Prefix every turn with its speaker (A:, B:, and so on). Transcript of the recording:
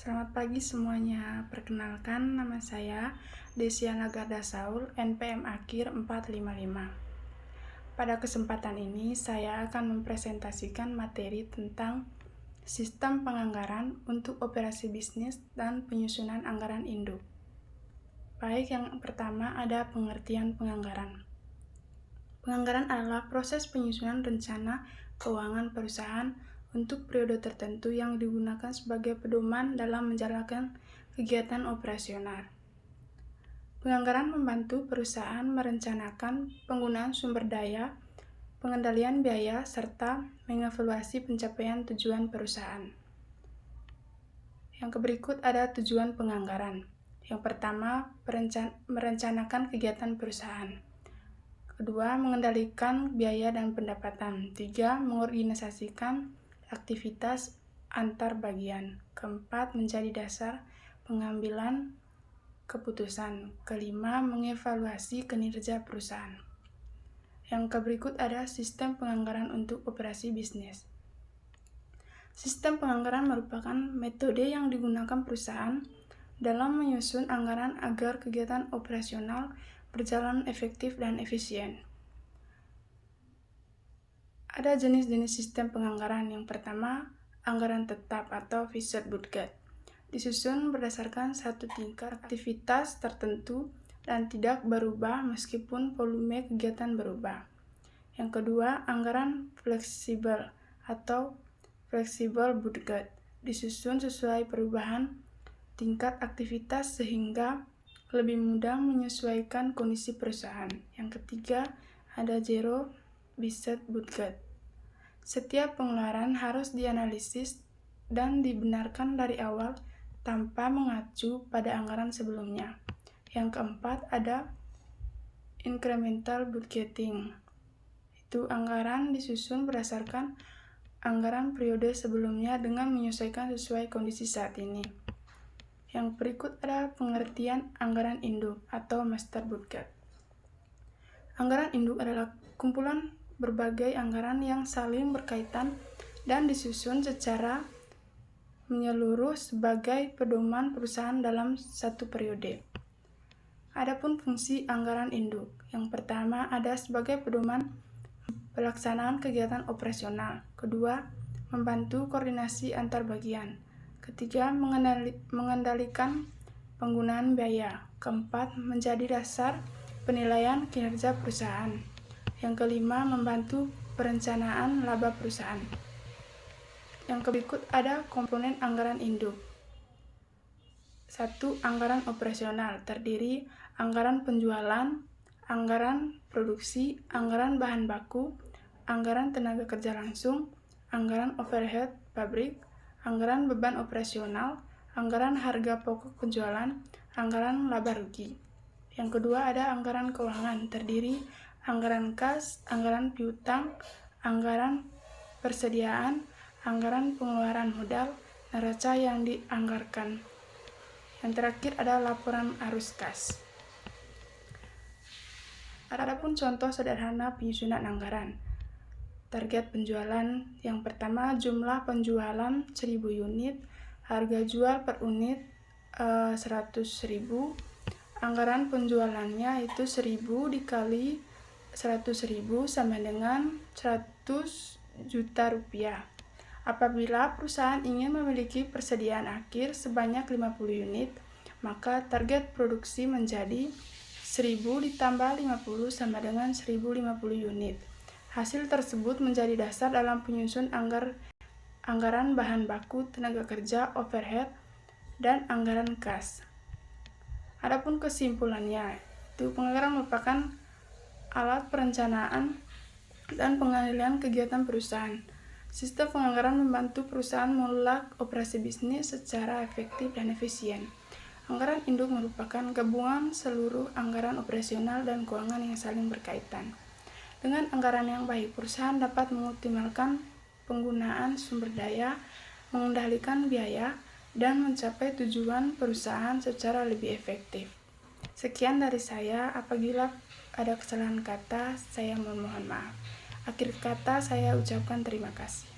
A: Selamat pagi semuanya. Perkenalkan, nama saya Desiana Garda Saul, NPM Akhir 455. Pada kesempatan ini, saya akan mempresentasikan materi tentang sistem penganggaran untuk operasi bisnis dan penyusunan anggaran induk. Baik, yang pertama ada pengertian penganggaran. Penganggaran adalah proses penyusunan rencana keuangan perusahaan untuk periode tertentu yang digunakan sebagai pedoman dalam menjalankan kegiatan operasional. Penganggaran membantu perusahaan merencanakan penggunaan sumber daya, pengendalian biaya, serta mengevaluasi pencapaian tujuan perusahaan. Yang berikut ada tujuan penganggaran. Yang pertama, merencanakan kegiatan perusahaan. Kedua, mengendalikan biaya dan pendapatan. Tiga, mengorganisasikan aktivitas antar bagian. Keempat, menjadi dasar pengambilan keputusan. Kelima, mengevaluasi kinerja perusahaan. Yang berikut ada sistem penganggaran untuk operasi bisnis. Sistem penganggaran merupakan metode yang digunakan perusahaan dalam menyusun anggaran agar kegiatan operasional berjalan efektif dan efisien. Ada jenis-jenis sistem penganggaran. Yang pertama, anggaran tetap atau fixed budget. Disusun berdasarkan satu tingkat aktivitas tertentu dan tidak berubah meskipun volume kegiatan berubah. Yang kedua, anggaran fleksibel atau flexible budget. Disusun sesuai perubahan tingkat aktivitas sehingga lebih mudah menyesuaikan kondisi perusahaan. Yang ketiga, ada zero based budget. Setiap pengeluaran harus dianalisis dan dibenarkan dari awal tanpa mengacu pada anggaran sebelumnya. Yang keempat, ada incremental budgeting. Itu anggaran disusun berdasarkan anggaran periode sebelumnya dengan menyesuaikan sesuai kondisi saat ini. Yang berikut ada pengertian anggaran induk atau master budget. Anggaran induk adalah kumpulan berbagai anggaran yang saling berkaitan dan disusun secara menyeluruh sebagai pedoman perusahaan dalam satu periode. Adapun fungsi anggaran induk. Yang pertama ada sebagai pedoman pelaksanaan kegiatan operasional. Kedua, membantu koordinasi antar bagian. Ketiga, mengendalikan penggunaan biaya. Keempat, menjadi dasar penilaian kinerja perusahaan. Yang kelima, membantu perencanaan laba perusahaan. Yang berikut ada komponen anggaran induk. 1. Anggaran operasional terdiri anggaran penjualan, anggaran produksi, anggaran bahan baku, anggaran tenaga kerja langsung, anggaran overhead pabrik, anggaran beban operasional, anggaran harga pokok penjualan, anggaran laba rugi. Yang kedua ada anggaran keuangan terdiri anggaran kas, anggaran piutang, anggaran persediaan, anggaran pengeluaran modal, neraca yang dianggarkan. Yang terakhir ada laporan arus kas. Adapun contoh sederhana penyusunan anggaran. Target penjualan yang pertama, jumlah penjualan 1000 unit, harga jual per unit 100.000, anggaran penjualannya itu 1000 dikali 100.000 sama dengan 100 juta rupiah. Apabila perusahaan ingin memiliki persediaan akhir sebanyak 50 unit, maka target produksi menjadi 1000 ditambah 50 sama dengan 1050 unit. Hasil tersebut menjadi dasar dalam penyusun anggaran bahan baku, tenaga kerja, overhead, dan anggaran kas. Adapun kesimpulannya, itu penganggaran merupakan alat perencanaan dan pengendalian kegiatan perusahaan. Sistem penganggaran membantu perusahaan mengelola operasi bisnis secara efektif dan efisien. Anggaran induk merupakan gabungan seluruh anggaran operasional dan keuangan yang saling berkaitan. Dengan anggaran yang baik, perusahaan dapat mengoptimalkan penggunaan sumber daya, mengendalikan biaya, dan mencapai tujuan perusahaan secara lebih efektif. Sekian dari saya. Apabila ada kesalahan kata, saya mohon maaf. Akhir kata saya ucapkan terima kasih.